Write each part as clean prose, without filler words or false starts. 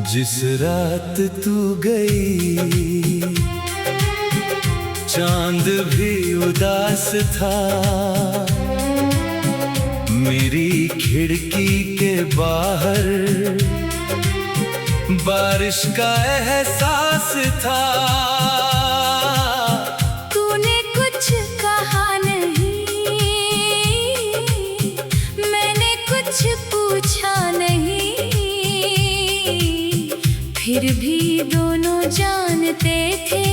जिस रात तू गई चांद भी उदास था। मेरी खिड़की के बाहर बारिश का एहसास था। तूने कुछ कहा नहीं, मैंने कुछ पूछा नहीं, फिर भी दोनों जानते थे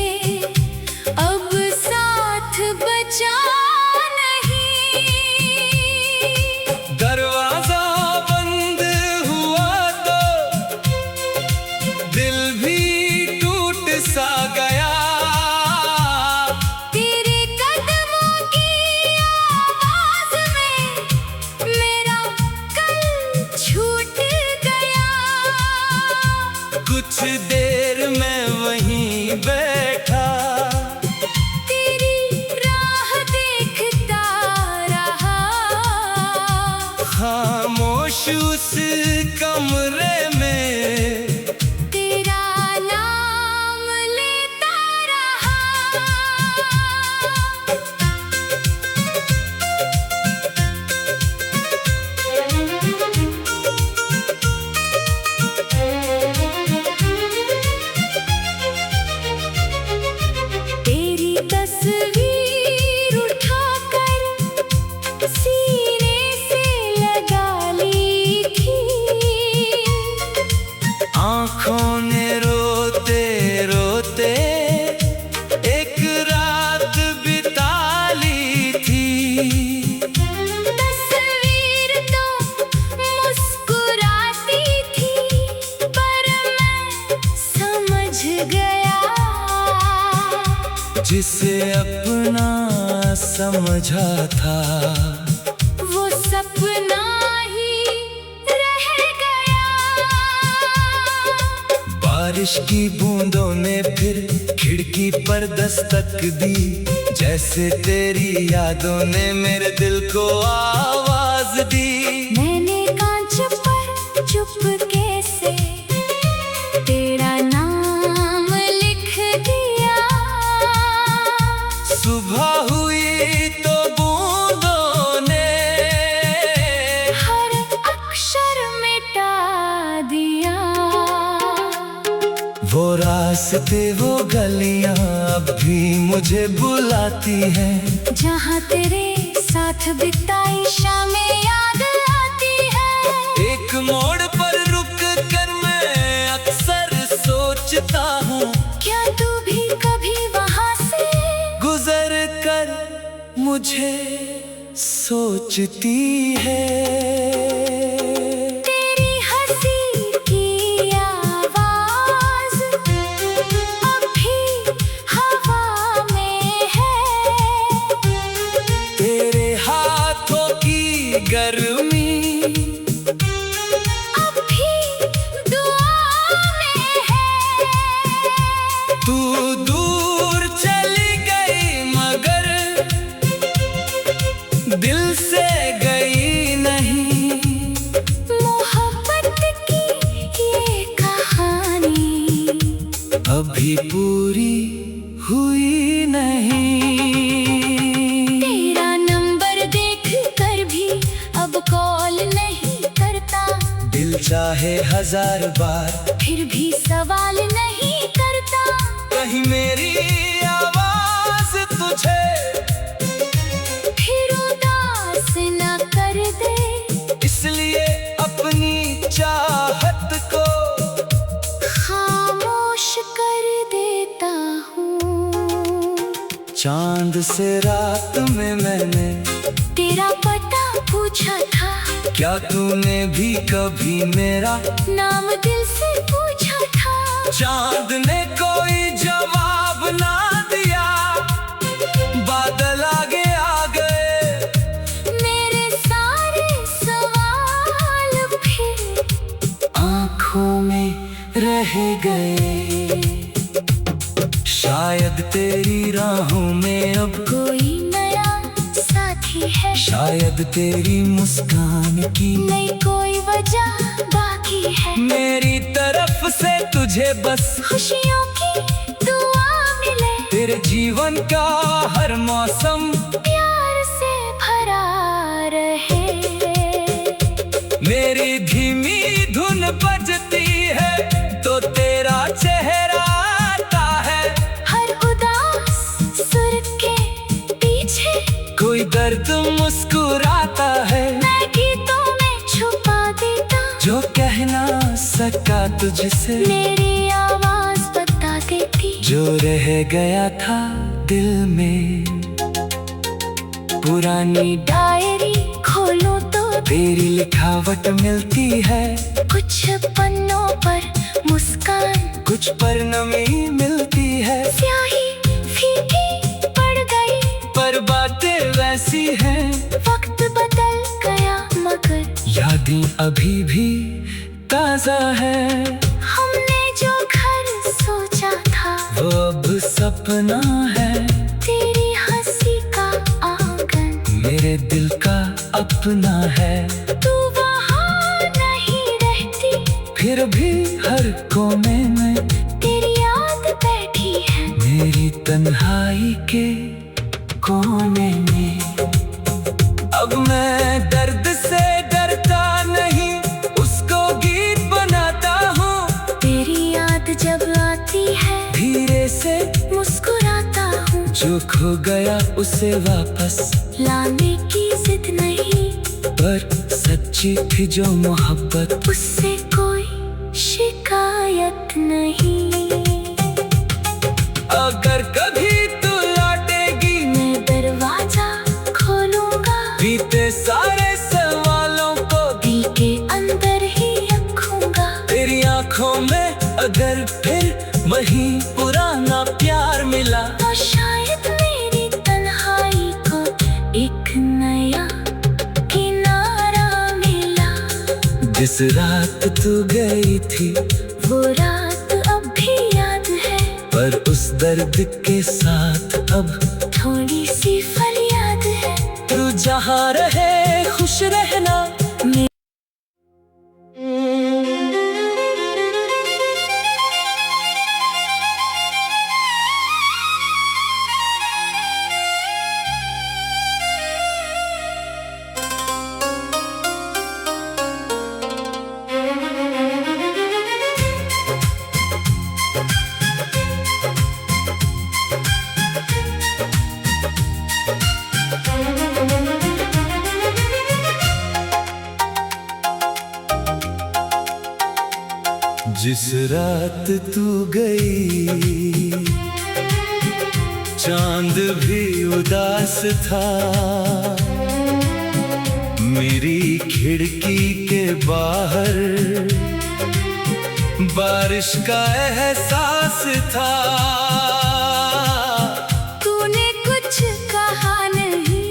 अब साथ बचा नहीं। दरवाजा बंद हुआ तो दिल भी टूट सा गया। तेरे कदमों की आवाज में मेरा कल छूट गया। कुछ देर में वहीं बैठा तेरी राह देखता रहा। खामोश उस कमरे में तेरा नाम लेता रहा। तेरी तस्वीर उठाकर सीने से लगा ली थी। आँखों ने रोते रोते एक रात बिता ली थी। तस्वीर तो मुस्कुराती थी पर मैं समझ गया। जिसे अपना समझा था वो सपना ही रह गया। बारिश की बूंदों ने फिर खिड़की पर दस्तक दी। जैसे तेरी यादों ने मेरे दिल को आवाज दी। मैंने कांच पर चुपके से तेरा नाम लिख दिया। सुबह हुई तो बूंदों ने हर अक्षर मिटा दिया। वो रास्ते वो गलियां अब भी मुझे बुलाती हैं। जहाँ तेरे साथ बिताई शामें याद आती है। एक मोड़ पर रुक कर मैं अक्सर सोचता हूँ क्या तू भी कभी वहाँ से गुजर कर मुझे सोचती है। तेरी हंसी की आवाज अब भी हवा में है। तेरे हाथों की गर्मी अब भी दुआ में है। तू दूर चली गई मगर दिल से गई नहीं। मोहब्बत की ये कहानी अभी पूरी हुई नहीं। तेरा नंबर देख कर भी अब कॉल नहीं करता। दिल चाहे हजार बार फिर भी सवाल नहीं करता। कहीं मेरी आवाज तुझे फिर उदास न कर दे। इसलिए अपनी चाहत को खामोश कर देता हूँ। चांद से रात में मैंने तेरा पता पूछा था। क्या तूने भी कभी मेरा नाम दिल से पूछा था। चांद ने कोई जवाब ना दिया। बादल आगे आ गए मेरे सारे सवाल फिर आँखों में रह गए। शायद तेरी राहों में अब कोई नया साथी है। शायद तेरी मुस्कान की नहीं कोई वजह बात बाकी है। मेरी तरफ से तुझे बस खुशियों की दुआ मिले, तेरे जीवन का हर मौसम प्यार से भरा रहे। मेरी धीमी धुन बजती है तो तेरा चेहरा आता है। हर उदास सुर के पीछे कोई दर्द मुस्कुराता है, मैं गीतों में छुपा देता। जो कह ना सका तुझसे मेरी आवाज बता देती, जो रह गया था दिल में। पुरानी डायरी खोलूं तो तेरी लिखावट मिलती है, कुछ पन्नों पर मुस्कान, कुछ पर नमी मिलती है। स्याही फीकी पड़ गई, पर बातें वैसी हैं, वक्त बदल गया मगर यादें अभी भी ताजा है। हमने जो घर सोचा था वो अब सपना है, तेरी हंसी का आंगन मेरे दिल का अपना है। तू वहाँ नहीं रहती, फिर भी हर कोने में तेरी याद बैठी है। मेरी तन्हाई के कोने में। अब मैं दर्द से डरता नहीं, उसको गीत बनाता हूँ। तेरी याद जब आती है धीरे से मुस्कुराता हूँ। जो खो गया उसे वापस लाने की जिद नहीं, पर सच्ची थी जो मोहब्बत, उससे कोई शिकायत नहीं। अगर कभी तू लौटेगी मैं दरवाजा खोलूंगा, बीते सारे सवालों को दिल के अंदर ही रखूंगा। तेरी आंखों में अगर फिर वही पुराना प्यार मिला, तो शायद मेरी तन्हाई को एक नया किनारा मिला। जिस रात तू गई थी वो रात अब भी याद है, पर उस दर्द के साथ अब थोड़ी सी फरियाद है। तू जहाँ रहे खुश रहना। जिस रात तू गई चांद भी उदास था, मेरी खिड़की के बाहर बारिश का एहसास था। तूने कुछ कहा नहीं,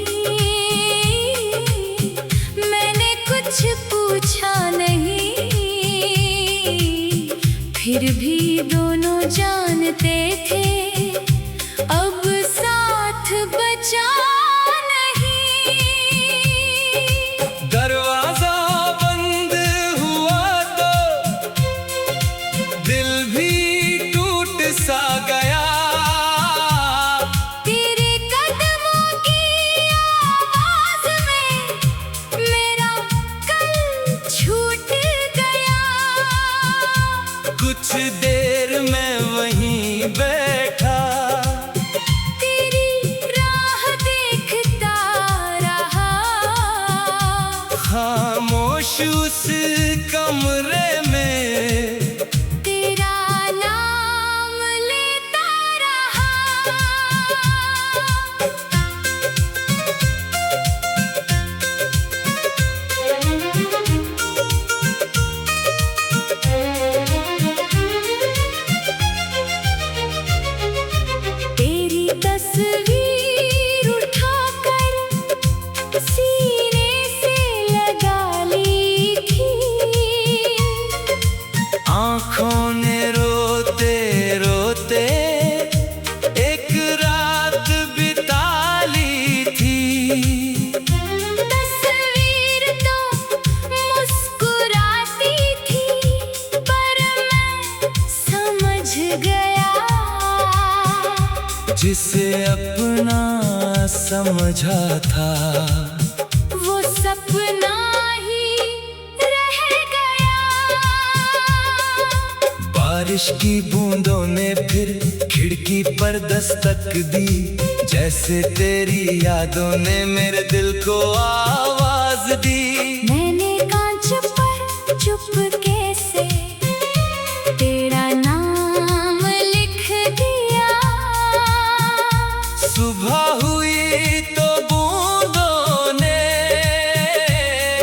मैंने कुछ पूछा नहीं, फिर भी दोनों जानते थे अब साथ बचा नहीं। दरवाजा बंद हुआ तो दिल भी टूट सा गया। तेरे कदमों की आवाज में मेरा कल छूट गया। कुछ देर में वहीं बैठा, तेरी राह देखता रहा, खामोश उस कमरे में तेरा नाम लेता रहा। तेरी तस्वीर उठाकर सीने से लगा ली थी, समझा था वो सपना ही रह गया। बारिश की बूंदों ने फिर खिड़की पर दस्तक दी, जैसे तेरी यादों ने मेरे दिल को आवाज दी। मैंने कांच पर चुपके से तेरा नाम लिख दिया। सुबह हुई तो बूंदों ने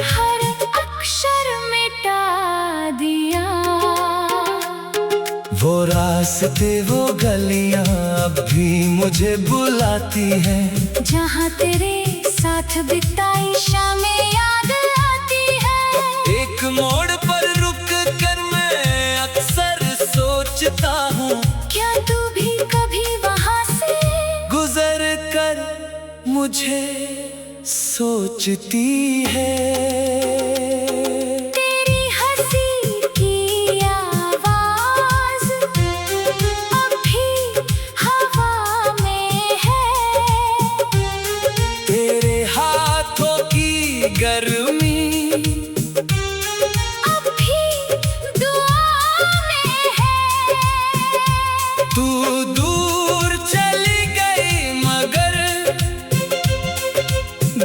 हर अक्षर मिटा दिया। वो रास्ते वो गलियां अब भी मुझे बुलाती हैं, जहाँ तेरे साथ बिताई शामें याद आती है। एक मोड़ पर रुक कर मैं अक्सर सोचता हूँ, क्या तू भी कभी वहाँ से गुजर कर मुझे सोचती है। तेरी हंसी की आवाज अब भी हवा में है। तेरे हाथों की गर्मी अब भी दुआ में है। तू दूर चली गई मगर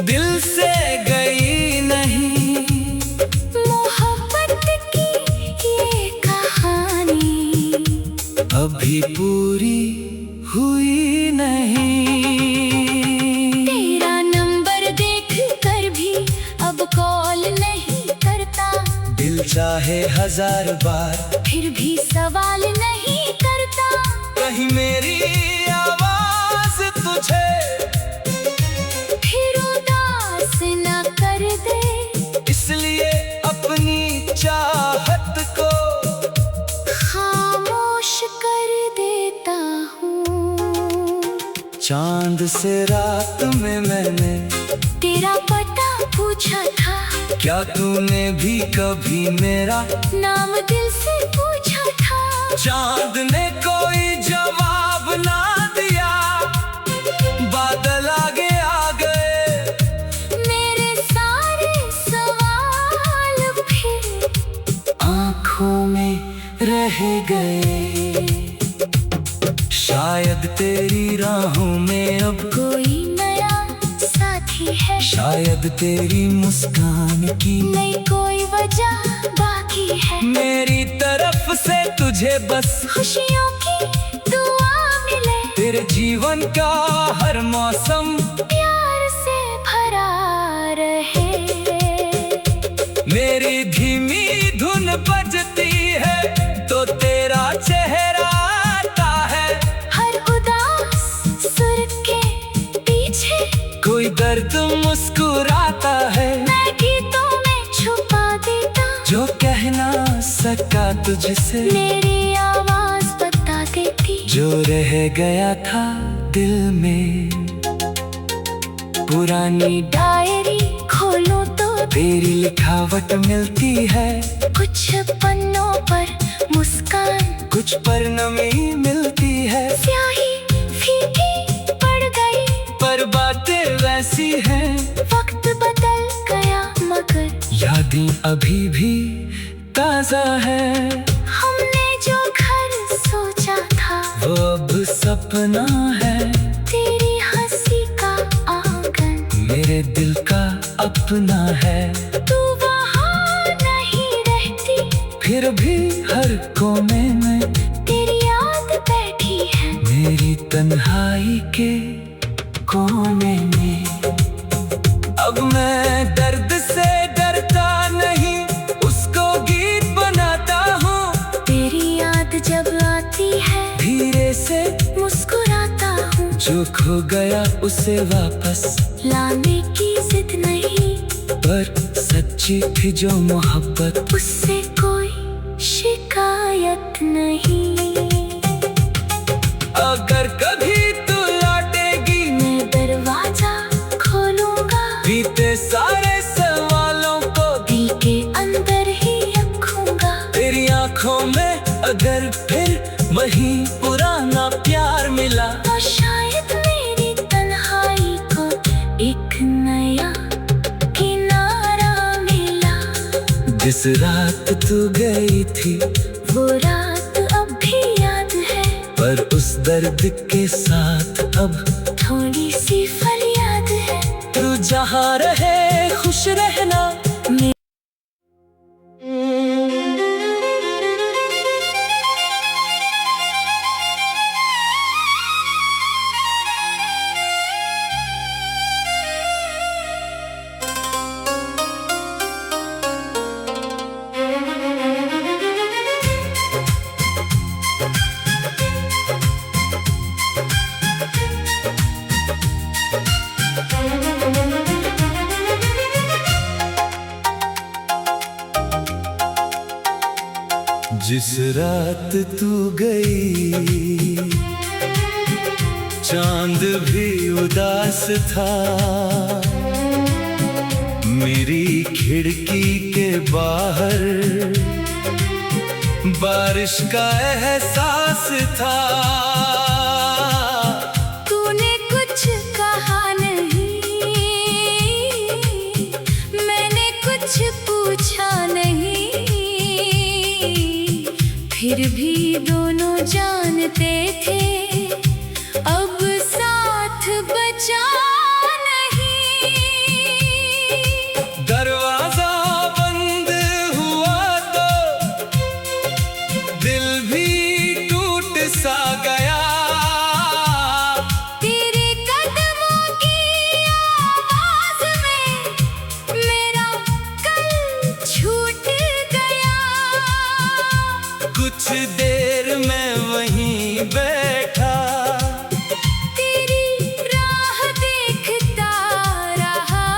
दिल से गई नहीं। मोहब्बत की ये कहानी अभी पूरी हुई नहीं। तेरा नंबर देख कर भी अब कॉल नहीं करता। दिल चाहे 1000 बार फिर भी सवाल नहीं करता। कहीं मेरी आवाज तुझे फिर उदास न कर दे। इसलिए अपनी चाहत को खामोश कर देता हूँ। चांद से रात में मैंने तेरा पता पूछा था, क्या तूने भी कभी मेरा नाम दिल से पूछा था। चांद ने कोई जवाब ना दिया, बादल आगे आ गए। मेरे सारे सवाल फिर आँखों में रह गए। शायद तेरी राहों में अब कोई नया साथी है। शायद तेरी मुस्कान की नहीं कोई वजह बाकी है। मेरी तरफ से तुझे बस खुशियों की दुआ मिले। तेरे जीवन का हर मौसम प्यार से भरा रहे। मेरी धीमी धुन बजती है तो तेरा चेहरा आता है। हर उदास सुर के पीछे कोई दर्द मुस्कुराता है, मैं गीतों में छुपा देता। जो कह ना सका तुझसे मेरी आवाज बता देती। जो रह गया था दिल में। पुरानी डायरी खोलूं तो तेरी लिखावट मिलती है, कुछ पन्नों पर मुस्कान, कुछ पर नमी मिलती है। स्याही फीकी पड़ गई पर बातें वैसी हैं, वक्त बदल गया मगर यादें अभी भी ताजा है। हमने जो घर सोचा था वो अब सपना है, तेरी हंसी का आंगन मेरे दिल का अपना है। तू वहाँ नहीं रहती, फिर भी हर कोने में तेरी याद बैठी है। मेरी तन्हाई के कोने में। अब मैं दर्द से डरता नहीं, उसको गीत बनाता हूँ। तेरी याद जब आती है धीरे से मुस्कुराता हूँ। जो खो गया उसे वापस लाने की जिद नहीं, पर सच्ची थी जो मोहब्बत, उससे कोई शिकायत नहीं। अगर कभी तू लौटेगी मैं दरवाजा खोलूंगा, बीते सारे सवालों को दिल के अंदर ही रखूंगा। तेरी आंखों में अगर फिर वही पुराना प्यार मिला, तो शायद मेरी तन्हाई को जिस रात तू गई थी वो रात अब भी याद है, पर उस दर्द के साथ अब थोड़ी सी फरियाद है। तू जहाँ रहे खुश रहना। जिस रात तू गई चांद भी उदास था, मेरी खिड़की के बाहर बारिश का एहसास था। तूने कुछ कहा नहीं, मैंने कुछ पूछा नहीं, फिर भी दोनों जानते थे अब साथ बचा नहीं। दरवाजा बंद हुआ तो दिल भी टूट सा गया, तेरे कदमों की आवाज में मेरा कल छूट गया। कुछ देर में वहीं बैठा तेरी राह देखता रहा,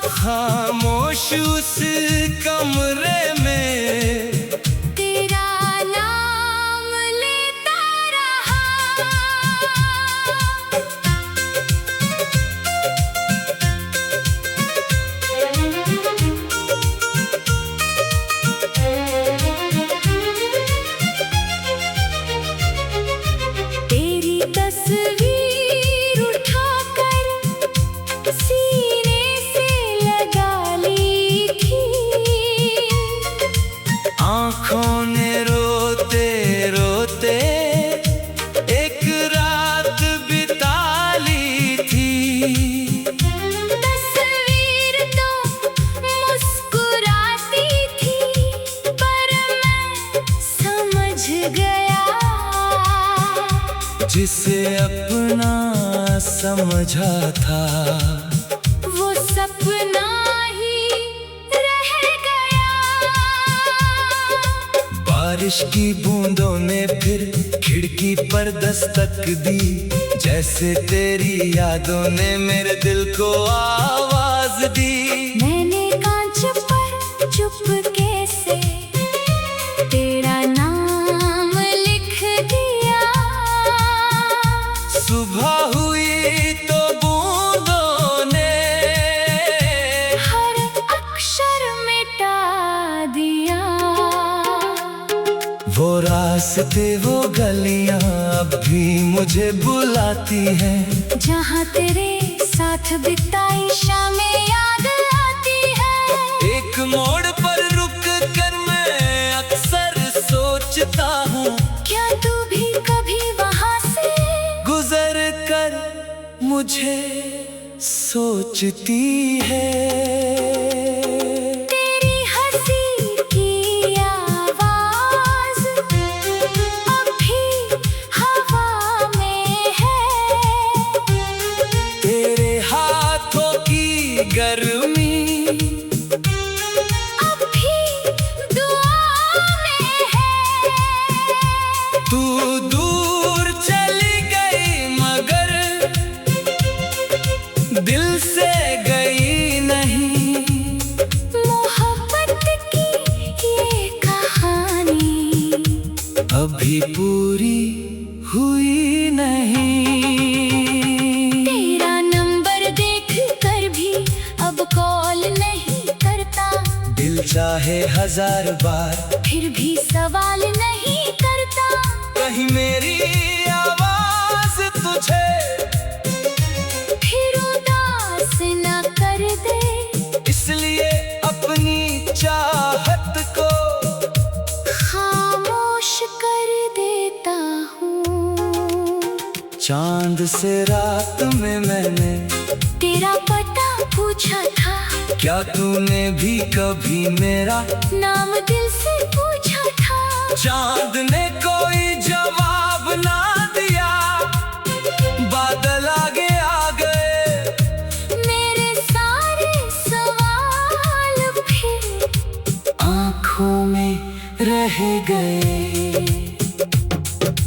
खामोश उस कमरे में तेरा नाम लेता रहा। तेरी तस्वीर उठाकर सीने से लगा ली थी, आँखों ने रोते रोते एक रात बिता ली थी। तस्वीर तो मुस्कुराती थी पर मैं समझ गया, जिसे अपना समझा था वो सपना ही रह गया। बारिश की बूंदों ने फिर खिड़की पर दस्तक दी, जैसे तेरी यादों ने मेरे दिल को आवाज दी। मैंने कांच पर चुपके से तेरा नाम लिख दिया, सुबह हुई तो बूंदों ने हर अक्षर मिटा दिया। वो रास्ते वो गलियां अब भी मुझे बुलाती हैं, जहाँ तेरे साथ बिताई शामें याद आती है। एक मोड़ पर रुक कर मैं अक्सर सोचता हूँ, क्या तू भी कभी वहाँ से गुजर कर मुझे सोचती है। तेरी हंसी की आवाज अब भी हवा में है, तेरे हाथों की गर्मी अब भी दुआ में है। तू दूर चली गई मगर दिल से गई नहीं। मोहब्बत की ये कहानी अभी पूरी हुई नहीं। तेरा नंबर देख कर भी अब कॉल नहीं करता, दिल चाहे 1000 बार फिर भी सवाल नहीं करता। कहीं मेरी आवाज तुझे फिर उदास न कर दे, इसलिए अपनी चांद से रात में मैंने तेरा पता पूछा था, क्या तूने भी कभी मेरा नाम दिल से पूछा था। चांद ने कोई जवाब ना दिया, बादल आगे आ गए, मेरे सारे सवाल फिर आंखों में रह गए।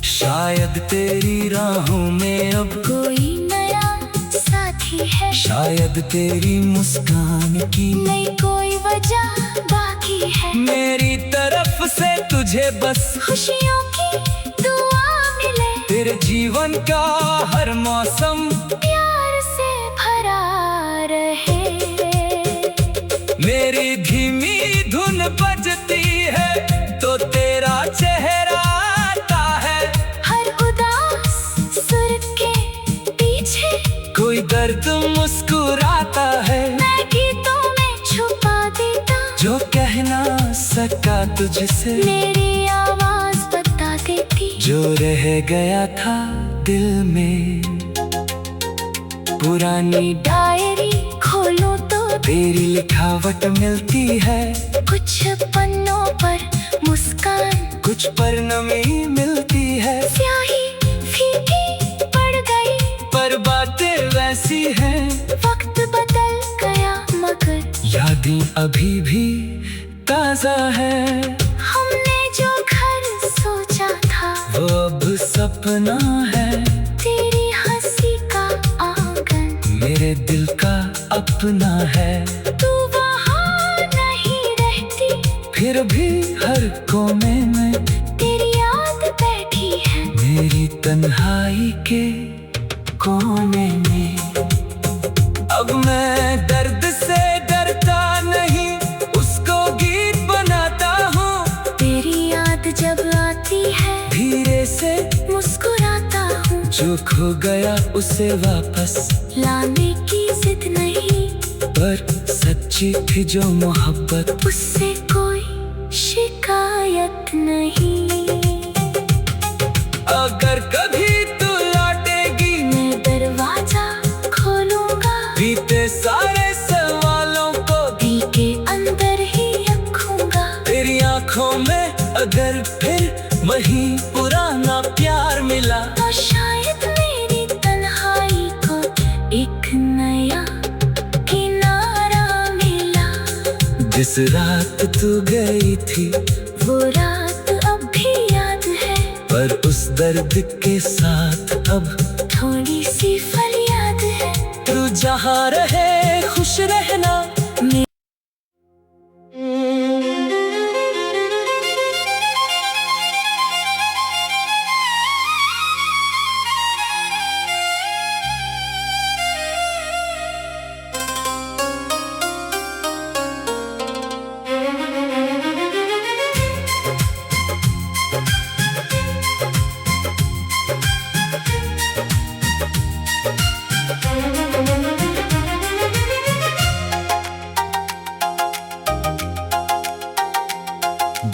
शायद तेरी राहों में अब कोई नया साथी है, शायद तेरी मुस्कान की नहीं कोई वजह बाकी है। मेरी तरफ से तुझे बस खुशियों की दुआ मिले, तेरे जीवन का हर मौसम प्यार से भरा रहे। मेरी धीमी धुन बजती है तो तेरा चेहरा आता है, हर उदास सुर के पीछे कोई दर्द मुस्कुराता है। मैं गीतों में छुपा देता, जो कह ना सका तुझसे मेरी आवाज बता देती। जो रह गया था दिल में, पुरानी डायरी खोलो तो तेरी लिखावट मिलती है। कुछ पन्नों पर मुस्कान, कुछ पर नमी मिलती है। स्याही फीकी पड़ गई, पर बातें वैसी हैं, वक्त बदल गया मगर यादें अभी भी ताजा है। हमने जो घर सोचा था वो अब सपना है, तेरी हंसी का आंगन मेरे दिल का अपना है। तू वहाँ नहीं रहती, फिर भी हर कोने में तेरी याद बैठी है। मेरी तन्हाई के कोने में। अब मैं दर्द से डरता नहीं, उसको गीत बनाता हूँ। तेरी याद जब आती है धीरे से मुस्कुराता हूँ, जो खो गया उसे वापस लाने की जिद नहीं, पर सच्ची थी जो मोहब्बत, उससे कोई शिकायत नहीं। अगर कभी तू लौटेगी मैं दरवाजा खोलूंगा, बीते सारे सवालों को दिल के अंदर ही रखूंगा। तेरी आंखों में अगर फिर वही पुराना प्यार मिला, तो शायद मेरी तन्हाई को एक नया किनारा मिला। जिस रात तू गई थी वो रात अब भी याद है, पर उस दर्द के साथ अब थोड़ी सी फरियाद है। तू जहाँ रहे खुश रहना।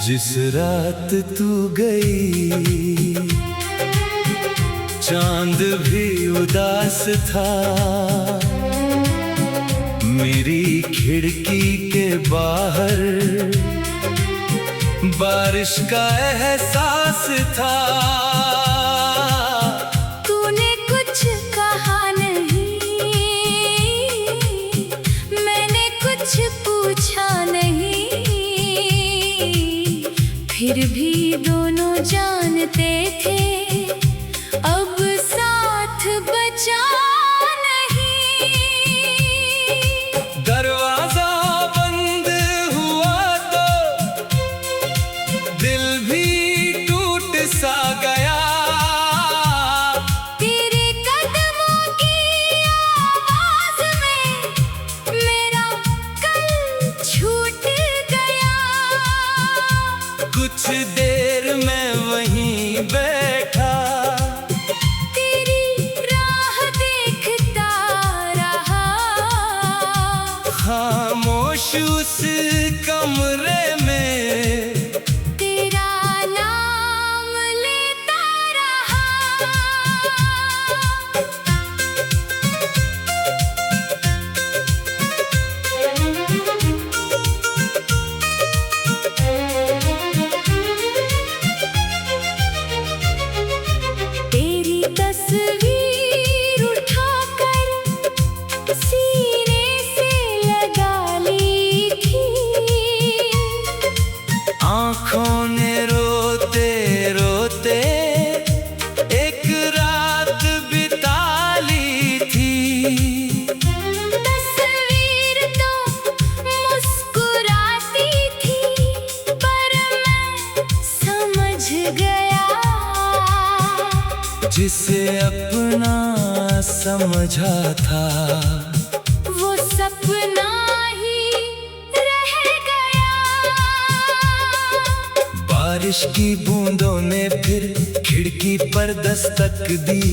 जिस रात तू गई चांद भी उदास था, मेरी खिड़की के बाहर बारिश का एहसास था। तूने कुछ कहा नहीं, मैंने कुछ पूछा नहीं, फिर भी दोनों जानते थे अब साथ बचा नहीं। दरवाजा बंद हुआ तो दिल भी टूट सा गया, तेरे कदमों की आवाज में मेरा कल छूट गया। कुछ देर में वहीं बैठा, तेरी राह देखता रहा, खामोश उस कमरे में तेरा नाम लेता रहा। जिसे अपना समझा था वो सपना ही रह गया। बारिश की बूंदों ने फिर खिड़की पर दस्तक दी,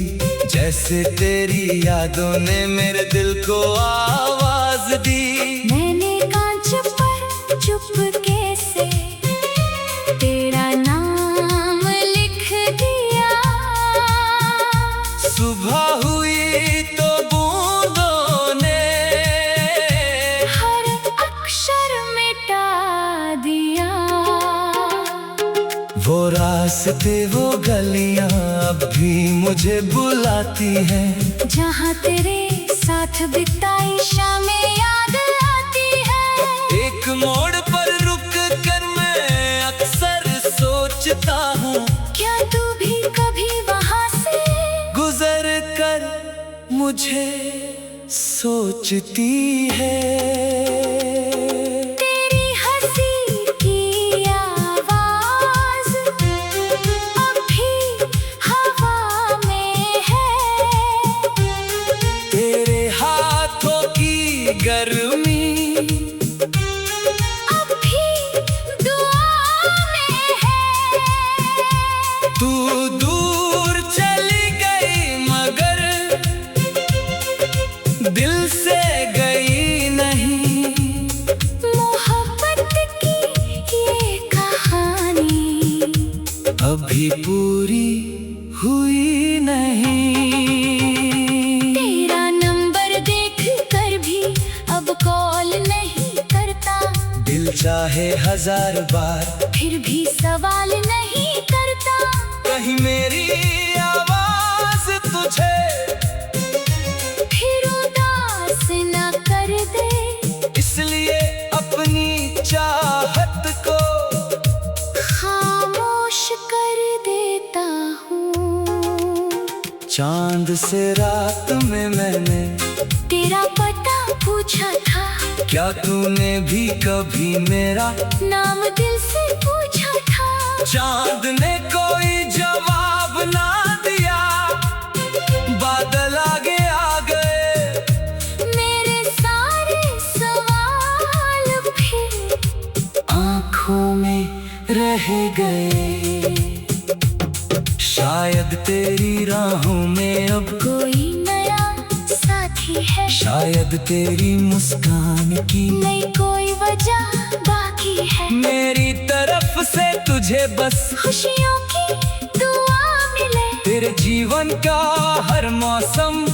जैसे तेरी यादों ने मेरे दिल को आवाज दी। मैंने कांच पर चुपके से तेरा नाम लिख दिया। सुबह हुई तो बूंदों ने हर अक्षर मिटा दिया। वो रास्ते वो गलियां अब भी मुझे बुलाती हैं, जहाँ तेरे साथ बिताई शामें याद आती है। एक मोड़ पर रुक कर मैं अक्सर सोचता हूँ, क्या तू भी कभी वहाँ से गुजर कर मुझे सोचती है। तेरी हंसी की आवाज अब भी हवा में है। तेरे हाथों की गर्मी अब भी दुआ में है। तू दूर चली गई मगर दिल से गई नहीं। मोहब्बत की ये कहानी अभी पूरी हुई नहीं। तेरा नंबर देख कर भी अब कॉल नहीं करता। दिल चाहे 1000 बार फिर भी सवाल नहीं करता। कहीं मेरी आवाज तुझे फिर उदास न कर दे। इसलिए अपनी चाहत को खामोश कर देता हूँ। चांद से रात में मैंने तेरा पता पूछा था, क्या तूने भी कभी मेरा नाम दिल से पूछा था। चांद ने कोई जवाब ना दिया, बादल आगे आ गए। मेरे सारे सवाल फिर आँखों में रह गए। शायद तेरी राहों में अब कोई नया साथी है। शायद तेरी मुस्कान की नहीं कोई वजह बाकी है। मेरी तरफ से तुझे बस खुशियों की दुआ मिले। तेरे जीवन का हर मौसम